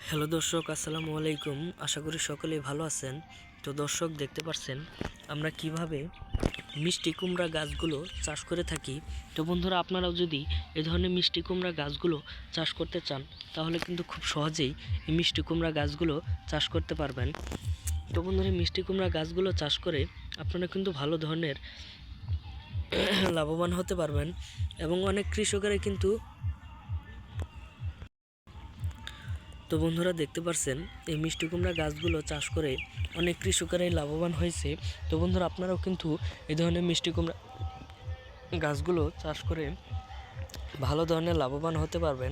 Hello দর্শক, আসসালামু আলাইকুম। আশা করি সকলেই ভালো আছেন। তো দর্শক, দেখতে পাচ্ছেন আমরা কিভাবে মিষ্টি কুমড়া গাছগুলো চাষ করে থাকি। তো বন্ধুরা, আপনারাও যদি এ ধরনের মিষ্টি কুমড়া গাছগুলো চাষ করতে চান তাহলে কিন্তু খুব সহজেই এই মিষ্টি কুমড়া গাছগুলো চাষ করতে পারবেন। তো বন্ধুরা, মিষ্টি কুমড়া গাছগুলো চাষ করে আপনারা কিন্তু ভালো ধরনের লাভবান হতে পারবেন এবং অনেক কৃষকেরা কিন্তু তো বন্ধুরা, দেখতে পাচ্ছেন এই মিষ্টি কুমড়া গাছগুলো চাষ করে অনেক কৃষকেরাই লাভবান হয়েছে। তো বন্ধুরা, আপনারাও কিন্তু এই ধরনের মিষ্টি কুমড়া গাছগুলো চাষ করে ভালো ধরনের লাভবান হতে পারবেন।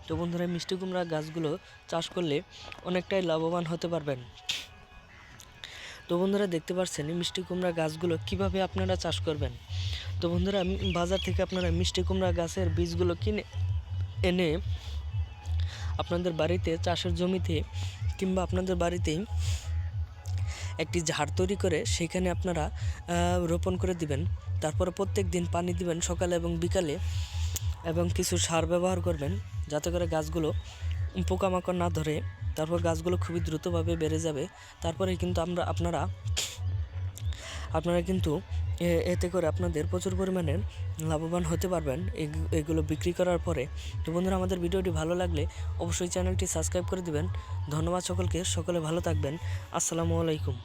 তো বন্ধুরা, মিষ্টি কুমড়া গাছগুলো চাষ করলে অনেকটাই লাভবান হতে পারবেন। তো বন্ধুরা, দেখতে পাচ্ছেন এই মিষ্টি কুমড়া গাছগুলো কিভাবে আপনারা চাষ করবেন। তো বন্ধুরা, বাজার থেকে আপনারা মিষ্টি কুমড়া গাছের বীজগুলো কিনে এনে আপনাদের বাড়িতে চাষের জমিতে কিংবা আপনাদের বাড়িতেই একটি ঝাড় তৈরি করে সেখানে আপনারা রোপণ করে দিবেন। তারপরে প্রত্যেক দিন পানি দিবেন সকালে এবং বিকালে, এবং কিছু সার ব্যবহার করবেন যাতে করে গাছগুলো পোকামাকড় না ধরে। তারপর গাছগুলো খুবই দ্রুতভাবে বেড়ে যাবে। তারপরে কিন্তু আপনারা কিন্তু এতে করে আপনাদের প্রচুর পরিমাণে লাভবান হতে পারবেন এগুলো বিক্রি করার পরে। তো বন্ধুরা, আমাদের ভিডিওটি ভালো লাগলে অবশ্যই চ্যানেলটি সাবস্ক্রাইব করে দিবেন। ধন্যবাদ সকলকে, সকলে ভালো থাকবেন। আসসালামু আলাইকুম।